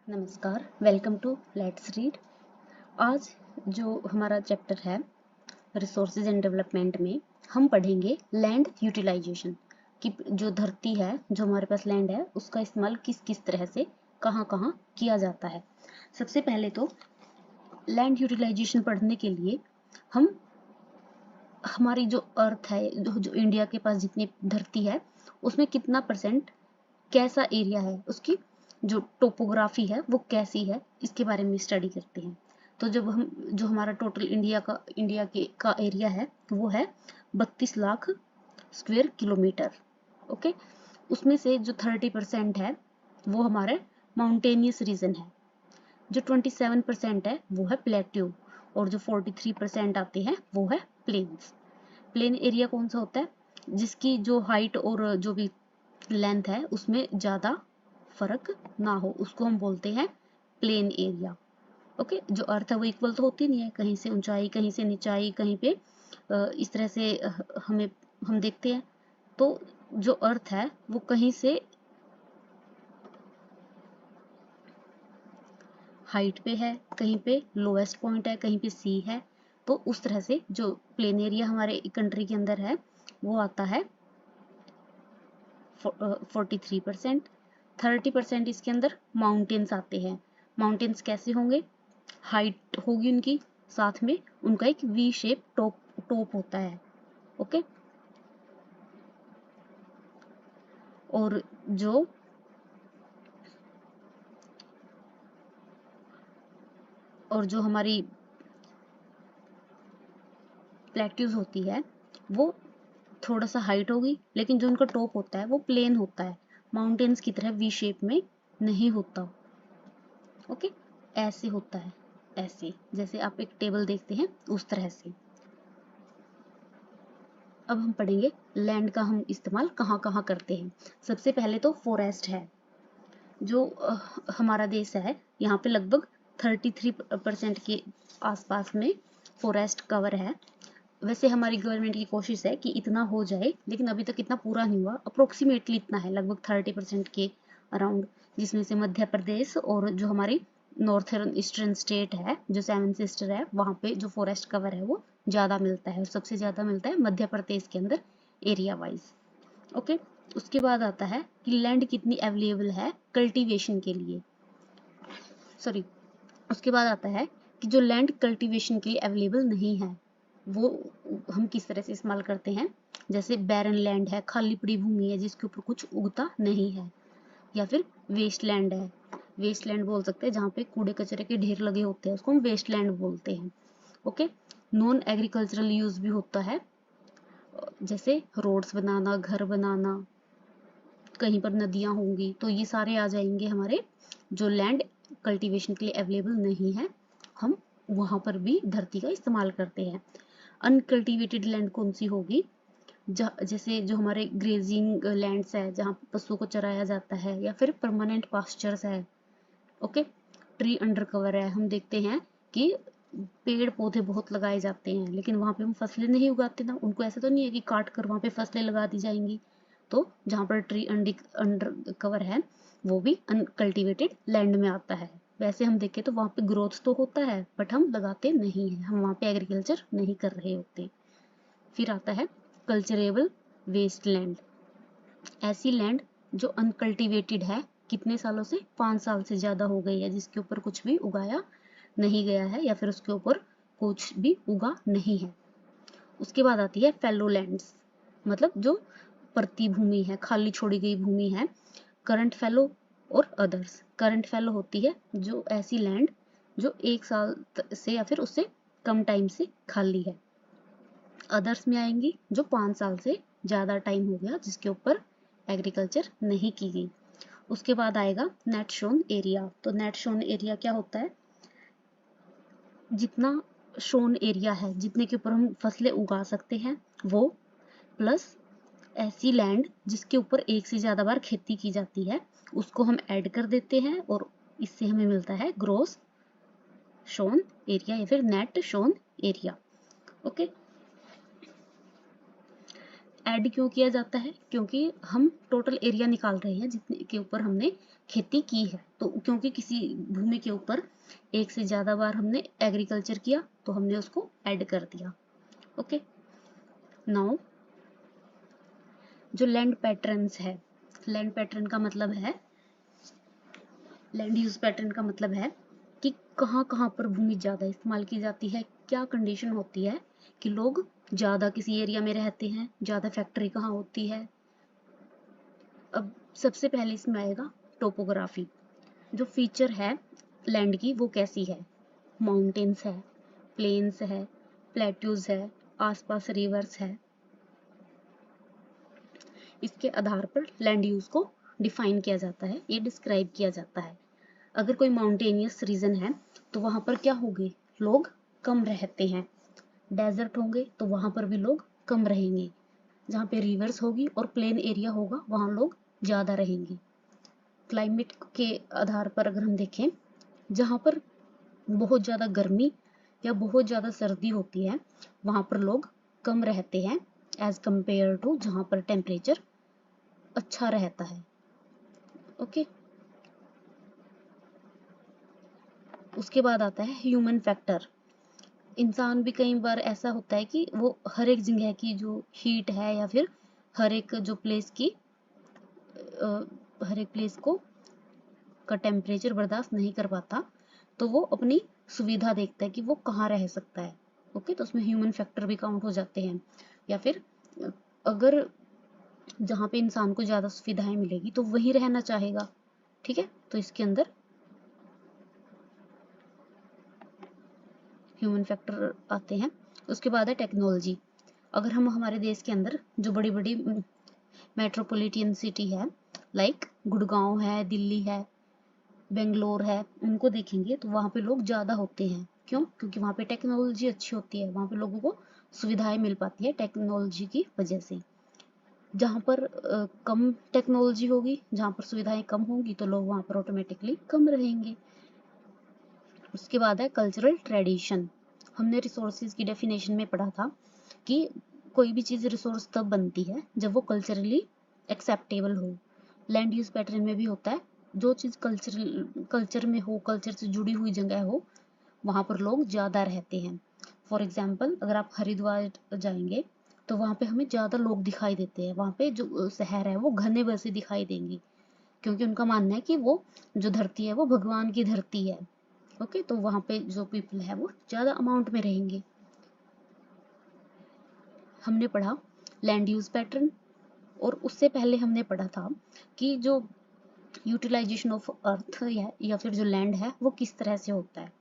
नमस्कार, welcome to let's read. आज जो हमारा चैप्टर है रिसोर्सेज एंड डेवलपमेंट में हम पढ़ेंगे लैंड यूटिलाइजेशन कि जो धरती है, जो हमारे पास लैंड है, उसका इस्तेमाल किस किस तरह से कहाँ कहाँ किया जाता है। सबसे पहले तो लैंड यूटिलाइजेशन पढ़ने के लिए हम हमारी जो अर्थ है, जो इंडिया के पास जितनी धरती है उसमें कितना परसेंट कैसा एरिया है, उसकी जो टोपोग्राफी है वो कैसी है, इसके बारे में स्टडी करते हैं। तो जब हम जो हमारा टोटल इंडिया का एरिया है वो है 32 लाख स्क्वायर किलोमीटर। ओके, उसमें से जो 30% है वो हमारे माउंटेनियस रीजन है, जो 27% है वो है प्लेट्यू, और जो 43% आते हैं वो है प्लेन्स। प्लेन एरिया कौन सा होता है? जिसकी जो हाइट और जो भी लेंथ है उसमें ज़्यादा फर्क ना हो, उसको हम बोलते हैं प्लेन एरिया। ओके, जो अर्थ है वो इक्वल तो होती नहीं है, कहीं से ऊंचाई कहीं से निचाई, कहीं पे इस तरह से हम देखते हैं। तो जो अर्थ है वो कहीं से हाइट पे है, कहीं पे लोएस्ट पॉइंट है, कहीं पे सी है। तो उस तरह से जो प्लेन एरिया हमारे कंट्री के अंदर है वो आता है 43%। 30% इसके अंदर माउंटेन्स आते हैं। माउंटेन्स कैसे होंगे? हाइट होगी उनकी, साथ में उनका एक वी शेप टॉप होता है। ओके, और जो हमारी प्लेट्यूज होती है वो थोड़ा सा हाइट होगी, लेकिन जो उनका टॉप होता है वो प्लेन होता है, माउंटेन्स की तरह वी शेप में नहीं होता। ओके, ऐसे होता है, ऐसे जैसे आप एक टेबल देखते हैं उस तरह से। अब हम पढ़ेंगे लैंड का हम इस्तेमाल कहाँ कहाँ करते हैं। सबसे पहले तो फॉरेस्ट है, जो हमारा देश है, यहाँ पे लगभग 33% के आसपास में फॉरेस्ट कवर है। वैसे हमारी गवर्नमेंट की कोशिश है कि इतना हो जाए, लेकिन अभी तक इतना पूरा नहीं हुआ। अप्रोक्सीमेटली इतना है, लगभग 30% के अराउंड, जिसमें से मध्य प्रदेश और जो हमारी नॉर्थर्न ईस्टर्न स्टेट है, जो सेवन सिस्टर है, वहाँ पे जो फॉरेस्ट कवर है वो ज़्यादा मिलता है, और सबसे ज़्यादा मिलता है मध्य प्रदेश के अंदर एरिया वाइज। ओके, उसके बाद आता है कि लैंड कितनी अवेलेबल है कल्टीवेशन के लिए। सॉरी, उसके बाद आता है कि जो लैंड कल्टीवेशन के लिए अवेलेबल नहीं है वो हम किस तरह से इस्तेमाल करते हैं। जैसे बैरन लैंड है, खाली पड़ी भूमि है जिसके ऊपर कुछ उगता नहीं है, या फिर वेस्ट लैंड है, वेस्ट लैंड बोल सकते हैं, जहाँ पे कूड़े कचरे के ढेर लगे होते हैं, उसको हम वेस्ट लैंड बोलते हैं। ओके, नॉन एग्रीकल्चरल यूज भी होता है, जैसे रोड्स बनाना, घर बनाना, कहीं पर नदियां होंगी, तो ये सारे आ जाएंगे हमारे जो लैंड कल्टीवेशन के लिए अवेलेबल नहीं है, हम वहां पर भी धरती का इस्तेमाल करते हैं। अनकल्टिवेटेड लैंड कौन सी होगी? जैसे जो हमारे ग्रेजिंग लैंड्स है, जहाँ पशुओं को चराया जाता है, या फिर परमानेंट पास्चर्स है। ओके, ट्री अंडर कवर है, हम देखते हैं कि पेड़ पौधे बहुत लगाए जाते हैं, लेकिन वहां पे हम फसलें नहीं उगाते ना, उनको ऐसा तो नहीं है कि काट कर वहां पे फसलें लगा दी जाएंगी। तो जहाँ पर ट्री अंडर कवर है वो भी अनकल्टिवेटेड लैंड में आता है। वैसे हम देखें तो वहाँ पे ग्रोथ तो होता है, बट हम लगाते नहीं हैं, हम वहाँ पे एग्रीकल्चर नहीं कर रहे होते। फिर आता है कल्चरेबल वेस्ट लैंड, ऐसी लैंड जो अनकल्टिवेटेड है, कितने सालों से, 5 साल से ज़्यादा हो गई है, जिसके ऊपर कुछ भी उगाया नहीं गया है, या फिर उसके ऊपर कुछ भी उगा नहीं है। उसके बाद आती है फैलो लैंड्स, मतलब जो परती भूमि है, खाली छोड़ी गई भूमि है। करंट फैलो और अदर्स। करंट फैलो होती है जो ऐसी लैंड जो 1 साल से या फिर उससे कम टाइम से खाली है। अदर्स में आएंगी जो 5 साल से ज़्यादा टाइम हो गया, जिसके ऊपर एग्रीकल्चर नहीं की गई। उसके बाद आएगा नेट शोन एरिया। तो नेट शोन एरिया क्या होता है? जितना शोन एरिया है, जितने के ऊपर हम फसलें उगा सकते हैं वो, प्लस ऐसी लैंड जिसके ऊपर एक से ज़्यादा बार खेती की जाती है, उसको हम ऐड कर देते हैं, और इससे हमें मिलता है ग्रोस शोन एरिया या फिर net shown area. Okay, add क्यों किया जाता है? क्योंकि हम टोटल एरिया निकाल रहे हैं जितने के ऊपर हमने खेती की है। तो क्योंकि किसी भूमि के ऊपर एक से ज़्यादा बार हमने एग्रीकल्चर किया तो हमने उसको ऐड कर दिया। ओके, नाउ जो लैंड पैटर्न्स है, लैंड पैटर्न का मतलब है, लैंड यूज पैटर्न का मतलब है कि कहाँ कहाँ पर भूमि ज़्यादा इस्तेमाल की जाती है, क्या कंडीशन होती है कि लोग ज़्यादा किसी एरिया में रहते हैं, ज़्यादा फैक्ट्री कहाँ होती है। अब सबसे पहले इसमें आएगा टोपोग्राफी। जो फीचर है लैंड की वो कैसी है, माउंटेन्स है, प्लेन्स है, प्लेट्यूज है, आसपास रिवर्स है। इसके आधार पर लैंड यूज को डिफाइन किया जाता है, ये डिस्क्राइब किया जाता है। अगर कोई माउंटेनियस रीजन है तो वहां पर क्या होंगे, लोग कम रहते हैं। डेजर्ट होंगे तो वहां पर भी लोग कम रहेंगे। जहाँ पे रिवर्स होगी और प्लेन एरिया होगा वहां लोग ज़्यादा रहेंगे। क्लाइमेट के आधार पर अगर हम देखें, जहाँ पर बहुत ज़्यादा गर्मी या बहुत ज़्यादा सर्दी होती है वहाँ पर लोग कम रहते हैं एज कंपेयर टू जहाँ पर टेम्परेचर अच्छा रहता है। ओके, उसके बाद आता है ह्यूमन फैक्टर। इंसान भी कई बार ऐसा होता है कि वो हर एक जगह की जो हीट है या फिर हर एक जो प्लेस की हर एक प्लेस को का टेम्परेचर बर्दाश्त नहीं कर पाता, तो वो अपनी सुविधा देखता है कि वो कहाँ रह सकता है। ओके, तो उसमें ह्यूमन फैक्टर भी काउंट हो जाते हैं। या फिर अगर जहाँ पे इंसान को ज़्यादा सुविधाएं मिलेगी तो वहीं रहना चाहेगा। ठीक है, तो इसके अंदर ह्यूमन फैक्टर आते हैं। उसके बाद है टेक्नोलॉजी। अगर हम हमारे देश के अंदर जो बड़ी बड़ी मेट्रोपॉलिटन सिटी है, लाइक गुड़गांव है, दिल्ली है, बेंगलोर है, उनको देखेंगे तो वहाँ पे लोग ज़्यादा होते हैं। क्यों? क्योंकि वहाँ पे टेक्नोलॉजी अच्छी होती है, वहाँ पे लोगों को सुविधाएं मिल पाती है टेक्नोलॉजी की वजह से। जहाँ पर कम टेक्नोलॉजी होगी, जहाँ पर सुविधाएं कम होंगी तो लोग वहाँ पर ऑटोमेटिकली कम रहेंगे। उसके बाद है कल्चरल ट्रेडिशन। हमने रिसोर्सेज की डेफिनेशन में पढ़ा था कि कोई भी चीज़ रिसोर्स तब बनती है जब वो कल्चरली एक्सेप्टेबल हो। लैंड यूज पैटर्न में भी होता है, जो चीज़ कल्चर में हो, कल्चर से जुड़ी हुई जगह हो, वहाँ पर लोग ज़्यादा रहते हैं। फॉर एग्जाम्पल अगर आप हरिद्वार जाएंगे तो वहाँ पे हमें ज़्यादा लोग दिखाई देते हैं। वहाँ पे जो शहर है वो घने बसे दिखाई देंगे, क्योंकि उनका मानना है कि वो जो धरती है वो भगवान की धरती है। ओके, तो वहाँ पे जो पीपल है वो ज़्यादा अमाउंट में रहेंगे। हमने पढ़ा लैंड यूज पैटर्न, और उससे पहले हमने पढ़ा था कि जो यूटिलाइजेशन ऑफ अर्थ या फिर जो लैंड है वो किस तरह से होता है।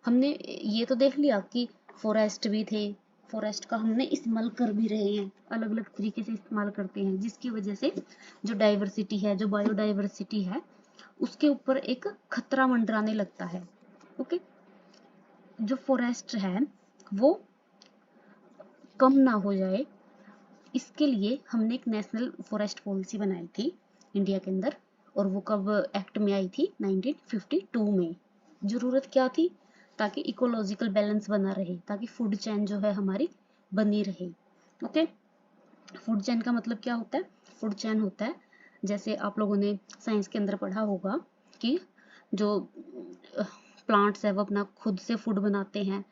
हमने ये तो देख लिया कि फॉरेस्ट भी थे, फॉरेस्ट का हमने इस्तेमाल कर भी रहे हैं, अलग अलग तरीके से इस्तेमाल करते हैं, जिसकी वजह से जो डाइवर्सिटी है, जो बायोडाइवर्सिटी है, उसके ऊपर एक खतरा मंडराने लगता है। ओके, जो फॉरेस्ट है वो कम ना हो जाए, इसके लिए हमने एक नेशनल फॉरेस्ट पॉलिसी बनाई थी इंडिया के अंदर, और वो कब एक्ट में आई थी, 1952 में। ज़रूरत क्या थी? ताकि इकोलॉजिकल बैलेंस बना रहे, ताकि फूड चेन जो है हमारी बनी रहे। ओके, फूड चेन का मतलब क्या होता है? फूड चेन होता है, जैसे आप लोगों ने साइंस के अंदर पढ़ा होगा कि जो प्लांट्स है वो अपना खुद से फूड बनाते हैं,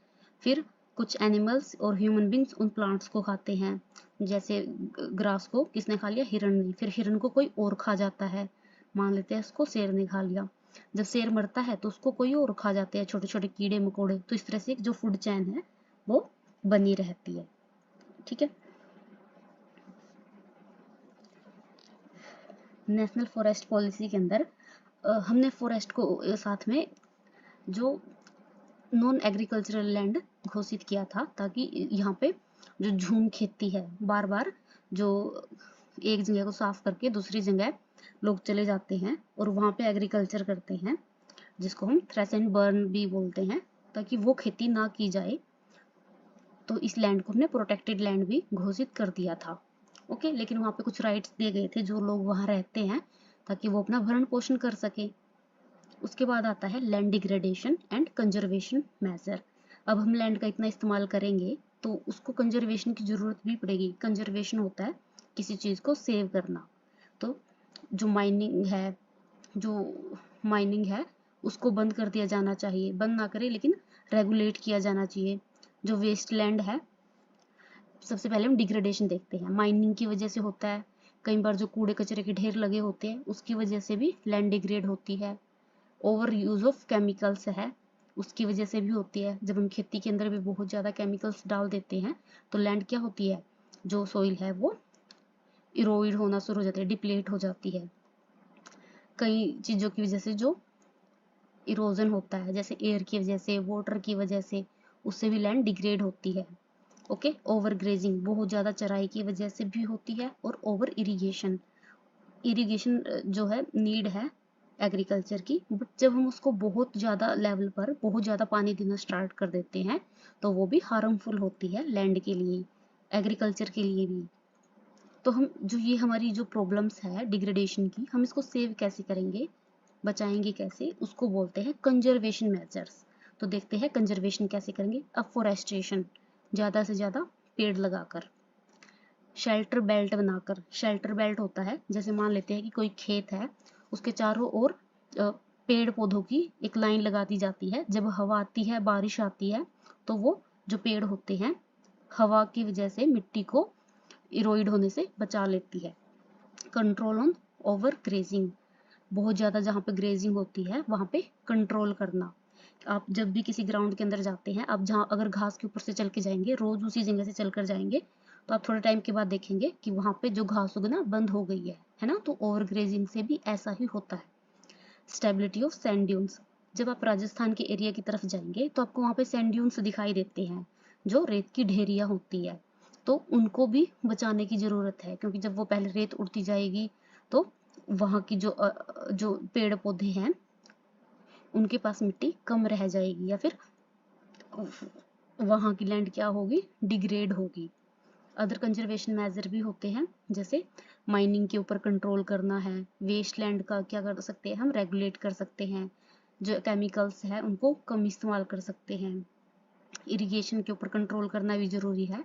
फिर कुछ एनिमल्स और ह्यूमन बींग्स उन प्लांट्स को खाते हैं। जैसे ग्रास को किसने खा लिया? हिरण ने। फिर हिरण को कोई और खा जाता है, मान लेते हैं इसको शेर ने खा लिया। जब शेर मरता है तो उसको कोई और खा जाते हैं, छोटे छोटे कीड़े मकोड़े। तो इस तरह से जो फूड चेन है वो बनी रहती है। ठीक है, नेशनल फॉरेस्ट पॉलिसी के अंदर हमने फॉरेस्ट को साथ में जो नॉन एग्रीकल्चरल लैंड घोषित किया था, ताकि यहाँ पे जो झूम खेती है, बार बार जो एक जगह को साफ करके दूसरी जगह लोग चले जाते हैं और वहाँ पे एग्रीकल्चर करते हैं, जिसको हम थ्रेश एंड बर्न भी बोलते हैं, ताकि वो खेती ना की जाए। तो इस लैंड को हमने प्रोटेक्टेड लैंड भी घोषित कर दिया था। ओके, लेकिन वहाँ पे कुछ राइट्स दिए गए थे जो लोग वहाँ रहते हैं, ताकि वो अपना भरण पोषण कर सके। उसके बाद आता है land degradation and conservation measure. अब हम लैंड का इतना इस्तेमाल करेंगे तो उसको कंजर्वेशन की जरूरत भी पड़ेगी। कंजर्वेशन होता है किसी चीज को सेव करना। तो जो माइनिंग है उसको बंद कर दिया जाना चाहिए, बंद ना करें लेकिन रेगुलेट किया जाना चाहिए। जो वेस्ट लैंड है, सबसे पहले हम डिग्रेडेशन देखते हैं। माइनिंग की वजह से होता है, कई बार जो कूड़े कचरे के ढेर लगे होते हैं उसकी वजह से भी लैंड डिग्रेड होती है। ओवर यूज ऑफ केमिकल्स है, उसकी वजह से भी होती है। जब हम खेती के अंदर भी बहुत ज़्यादा केमिकल्स डाल देते हैं तो लैंड क्या होती है, जो सोइल है वो इरोड होना शुरू हो जाती है, डिप्लेट हो जाती है। कई चीज़ों की वजह से जो इरोजन होता है, जैसे एयर की वजह से, वाटर की वजह से, उससे भी लैंड डिग्रेड होती है। ओके, ओवर ग्रेजिंग बहुत ज़्यादा चराई की वजह से भी होती है। और ओवर इरिगेशन जो है नीड है एग्रीकल्चर की, बट जब हम उसको बहुत ज़्यादा लेवल पर बहुत ज़्यादा पानी देना स्टार्ट कर देते हैं तो वो भी हार्मफुल होती है लैंड के लिए, एग्रीकल्चर के लिए भी। तो हम जो ये हमारी जो प्रॉब्लम्स है डिग्रेडेशन की, हम इसको सेव कैसे करेंगे, बचाएंगे कैसे, उसको बोलते हैं कंजर्वेशन मेजर्स। तो देखते हैं कंजर्वेशन कैसे करेंगे। अफोरेस्टेशन, ज़्यादा से ज़्यादा पेड़ लगाकर। शेल्टर बेल्ट बनाकर, शेल्टर बेल्ट होता है जैसे मान लेते हैं कि कोई खेत है, उसके चारों ओर पेड़ पौधों की एक लाइन लगा दी जाती है। जब हवा आती है, बारिश आती है, तो वो जो पेड़ होते हैं हवा की वजह से मिट्टी को इरोइड होने से बचा लेती है। कंट्रोल ऑन ओवर ग्रेजिंग, बहुत ज़्यादा जहाँ पे ग्रेजिंग होती है वहाँ पे कंट्रोल करना। आप जब भी किसी ग्राउंड के अंदर जाते हैं, आप जहाँ अगर घास के ऊपर से चल के जाएंगे, रोज उसी जगह से चल कर जाएंगे, तो आप थोड़े टाइम के बाद देखेंगे कि वहाँ पे जो घास उगना बंद हो गई है ना। तो ओवर ग्रेजिंग से भी ऐसा ही होता है। स्टेबिलिटी ऑफ सैंड ड्यून्स, जब आप राजस्थान के एरिया की तरफ जाएंगे तो आपको वहाँ पे सैंड ड्यून्स दिखाई देते हैं, जो रेत की ढेरियाँ होती है। तो उनको भी बचाने की ज़रूरत है, क्योंकि जब वो पहले रेत उड़ती जाएगी तो वहाँ की जो पेड़ पौधे हैं उनके पास मिट्टी कम रह जाएगी, या फिर वहाँ की लैंड क्या होगी, डिग्रेड होगी। अदर कंजर्वेशन मेजर भी होते हैं, जैसे माइनिंग के ऊपर कंट्रोल करना है। वेस्ट लैंड का क्या कर सकते हैं, हम रेगुलेट कर सकते हैं। जो केमिकल्स है उनको कम इस्तेमाल कर सकते हैं। इरिगेशन के ऊपर कंट्रोल करना भी ज़रूरी है।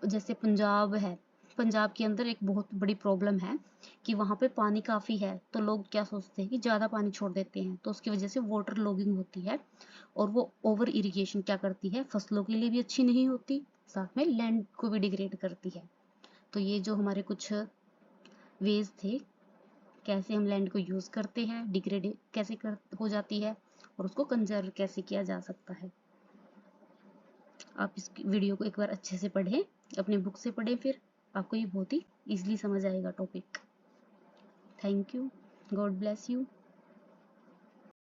जैसे पंजाब है, पंजाब के अंदर एक बहुत बड़ी प्रॉब्लम है कि वहाँ पे पानी काफ़ी है, तो लोग क्या सोचते हैं कि ज़्यादा पानी छोड़ देते हैं, तो उसकी वजह से वाटर लॉगिंग होती है। और वो ओवर इरिगेशन क्या करती है, फसलों के लिए भी अच्छी नहीं होती, साथ में लैंड को भी डिग्रेड करती है। तो ये जो हमारे कुछ वेज थे, कैसे हम लैंड को यूज़ करते हैं, डिग्रेड कैसे हो जाती है, और उसको कंजर्व कैसे किया जा सकता है। आप इस वीडियो को एक बार अच्छे से पढ़ें, अपने बुक से पढ़ें, फिर आपको ये बहुत ही ईजिली समझ आएगा topic. Thank you, God bless you.